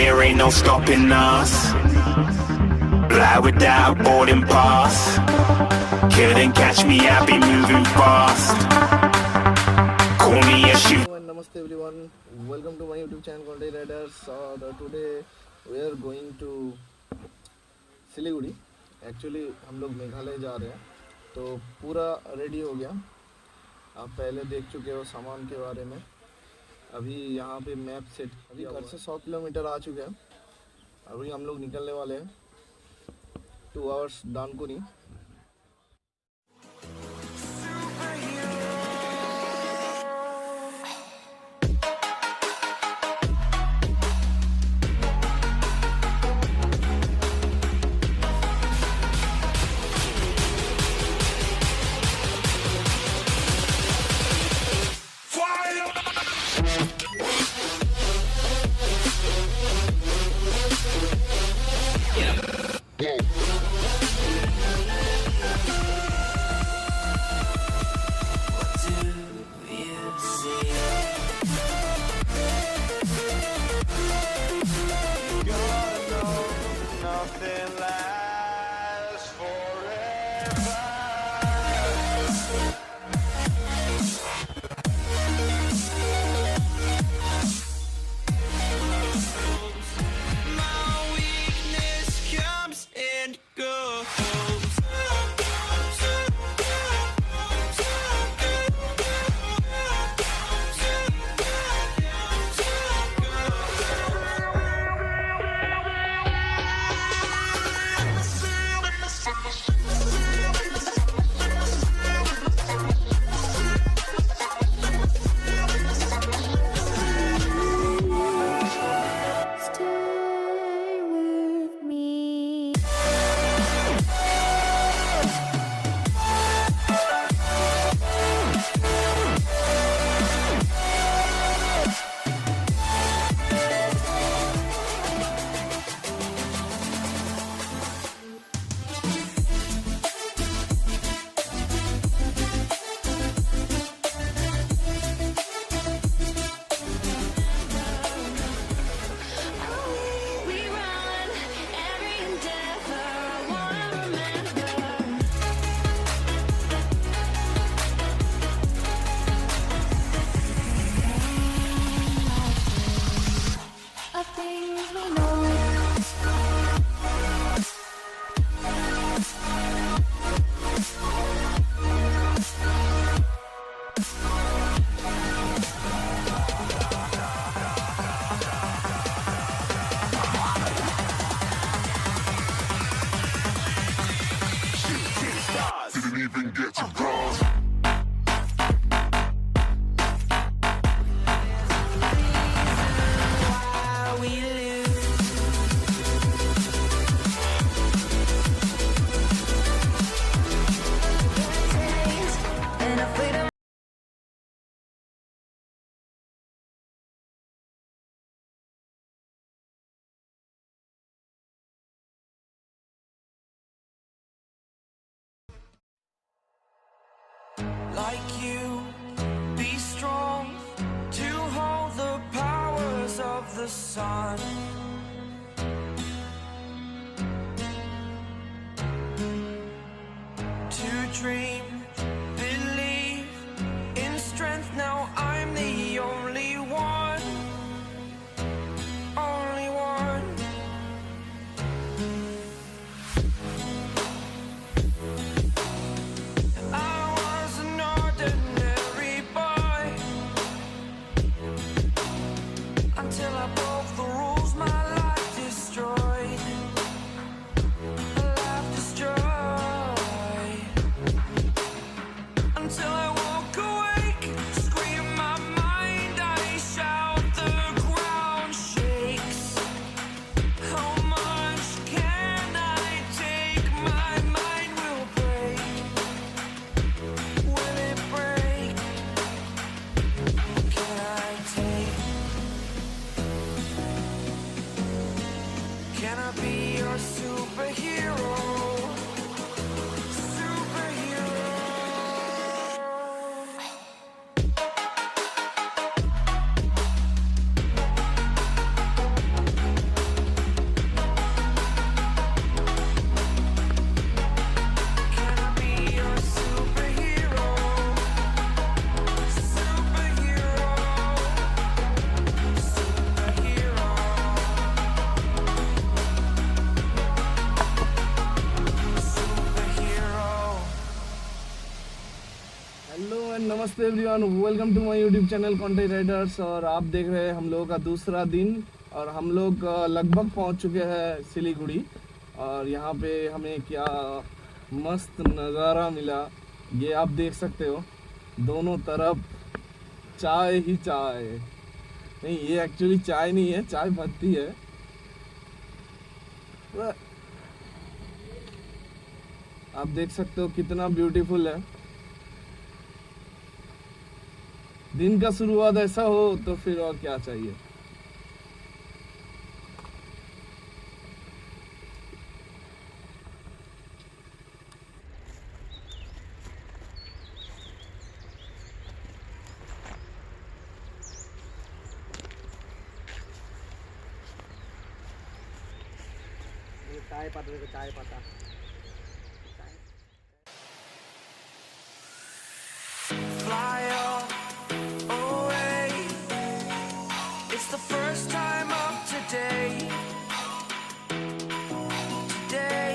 there ain't no stopping us. Fly without a boarding pass. Couldn't catch me, I'll be moving fast. Call me a shoot. Namaste everyone, welcome to my YouTube channel Contai Riderz. Today we are going to Siliguri. Actually हम लोग मेघालय जा रहे हैं, तो पूरा ready हो गया. आप पहले देख चुके हो सामान के बारे में. अभी यहाँ पे मैप सेट, अभी घर से 100 किलोमीटर आ चुके हैं. अभी हम लोग निकलने वाले हैं 2 hours Dankuni. Even get to cross. Like you, be strong to hold the powers of the sun. To dream, believe in strength. Now I'm the only one, only one. Until I broke the rules, my नमस्ते everyone, welcome to my YouTube channel Contai Riders. और आप देख रहे हैं हम लोगों का दूसरा दिन और हम लोग लगभग पहुंच चुके हैं सिलीगुड़ी। और यहाँ पे हमें क्या मस्त नज़ारा मिला ये आप देख सकते हो। दोनों तरफ चाय ही चाय, नहीं ये एक्चुअली चाय नहीं है, चाय पत्ती है। आप देख सकते हो कितना ब्यूटीफुल है। दिन का शुरुआत ऐसा हो तो फिर और क्या चाहिए। चाय पत्ता देखो, चाय पत्ता। Fly away. It's the first time of today. Today.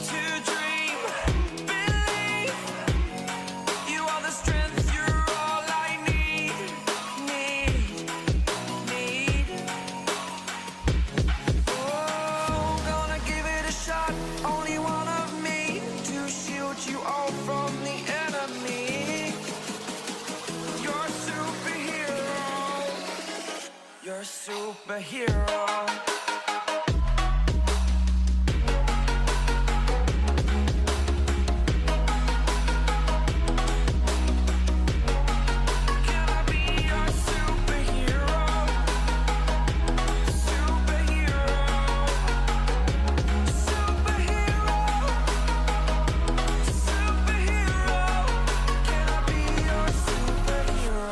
To dream, believe. You are the strength, you're all I need. Oh, gonna give it a shot. Only one of me to shield you all from the enemy. You're a superhero. You're a superhero. Can I be your superhero? Superhero. Superhero. Superhero. Can I be your superhero?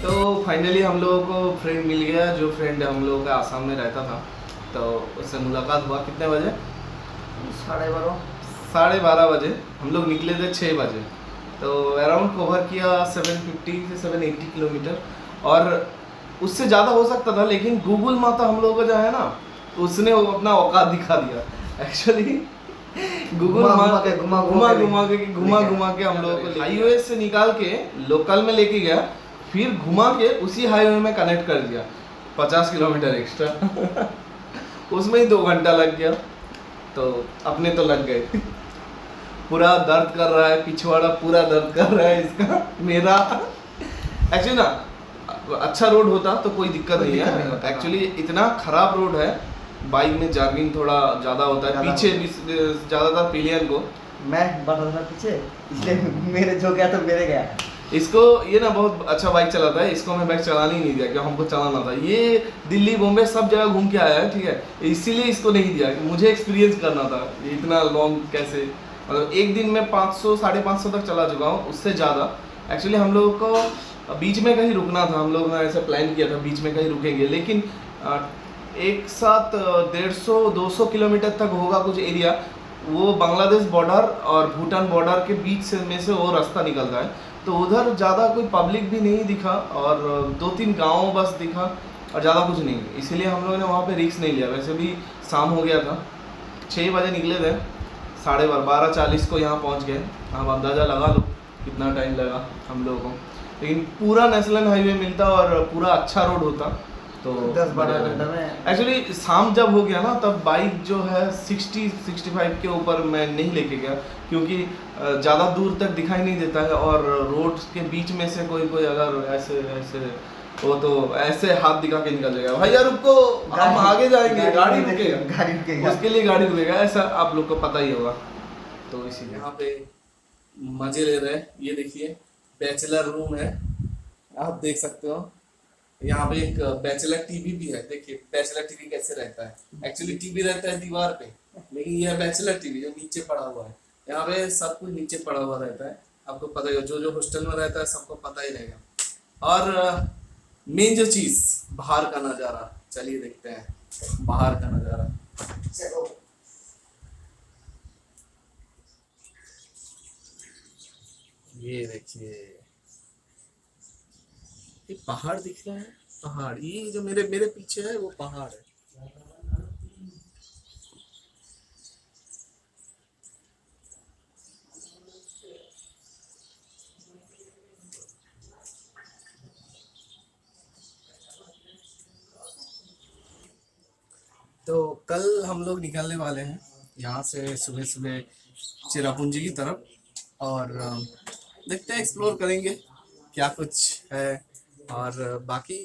तो finally हम लोगों को friend मिल गया, जो friend हम लोगों का आसाम में रहता था। तो उससे मुलाकात हुआ कितने बजे? 12:30 बजे। हम लोग निकले थे 6 बजे। तो अराउंड कवर किया 750 से 780 किलोमीटर, और उससे ज़्यादा हो सकता था, लेकिन गूगल माता हम लोगों का जो है ना उसने वो अपना औकात दिखा दिया एक्चुअली। गूगल घुमा के हम लोगों को हाईवे से निकाल के लोकल में लेके गया, फिर घुमा के उसी हाईवे में कनेक्ट कर दिया 50 किलोमीटर एक्स्ट्रा। उसमें ही 2 घंटा लग गया। तो अपने तो लग गए। पूरा दर्द कर रहा है, पिछवाड़ा पूरा दर्द कर रहा है इसका मेरा। एक्चुअली ना अच्छा रोड होता तो कोई दिक्कत नहीं है। एक्चुअली इतना खराब रोड है, बाइक में जर्किंग थोड़ा ज़्यादा होता है, पीछे भी ज़्यादातर पिलियन को मैं बढ़ रहा था पीछे, इसलिए मेरे जो गया तो मेरे गया। इसको ये ना बहुत अच्छा बाइक चलाता है, इसको मैं बाइक चलाने ही नहीं दिया क्योंकि हमको चलाना था। ये दिल्ली बॉम्बे सब जगह घूम के आया है, ठीक है, इसीलिए इसको नहीं दिया कि मुझे एक्सपीरियंस करना था इतना लॉन्ग कैसे। मतलब एक दिन में 500 550 तक चला चुका हूँ, उससे ज़्यादा। एक्चुअली हम लोगों को बीच में कहीं रुकना था, हम लोग ने ऐसा प्लान किया था बीच में कहीं रुकेंगे, लेकिन एक साथ 150-200 किलोमीटर तक होगा कुछ एरिया, वो बांग्लादेश बॉर्डर और भूटान बॉर्डर के बीच से में से वो रास्ता निकलता है। तो उधर ज़्यादा कोई पब्लिक भी नहीं दिखा और 2-3 गांव बस दिखा और ज़्यादा कुछ नहीं, इसीलिए हम लोगों ने वहाँ पे रिस्क नहीं लिया। वैसे भी शाम हो गया था, 6 बजे निकले थे, 12:40 को यहाँ पहुँच गए। आप अंदाज़ा लगा लो कितना टाइम लगा हम लोगों को, लेकिन पूरा नेशनल हाईवे मिलता और पूरा अच्छा रोड होता तो 10-12 घंटे में। एक्चुअली शाम जब हो गया ना तब बाइक जो है 60-65 के ऊपर मैं नहीं लेके गया, क्योंकि ज़्यादा दूर तक दिखाई नहीं देता है और रोड के बीच में से कोई अगर ऐसे ऐसे वो तो ऐसे हाथ दिखा के निकल जाएगा, भैया रुको हम आगे जाएंगे, गाड़ी रुकेगा, उसके लिए गाड़ी रुकेगा, ऐसा आप लोग को पता ही होगा। तो इसीलिए यहाँ पे मजे ले रहे हैं। ये देखिए बैचलर रूम है, आप देख सकते हो। यहाँ पे एक बैचलर टीवी भी है, देखिए बैचलर टीवी कैसे रहता है। एक्चुअली टीवी रहता है दीवार पे, लेकिन यह बैचलर टीवी जो नीचे पड़ा हुआ है, यहाँ पे सब कुछ नीचे पड़ा हुआ रहता है। आपको पता ही हो, जो जो हॉस्टल में रहता है सबको पता ही रहेगा। और मेन जो चीज बाहर का नज़ारा, चलिए देखते हैं बाहर का नज़ारा। चलो ये देखिए, ये पहाड़ दिख रहा है, पहाड़ ये जो मेरे मेरे पीछे है वो पहाड़ है। तो कल हम लोग निकलने वाले हैं यहाँ से सुबह सुबह चिरापुंजी की तरफ, और देखते हैं एक्सप्लोर करेंगे क्या कुछ है। और बाकी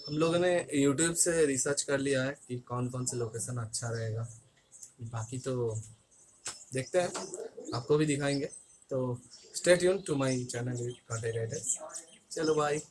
हम लोगों ने यूट्यूब से रिसर्च कर लिया है कि कौन कौन से लोकेशन अच्छा रहेगा, बाकी तो देखते हैं, आपको भी दिखाएंगे। तो stay tune to my channel Contai Riders. चलो बाय।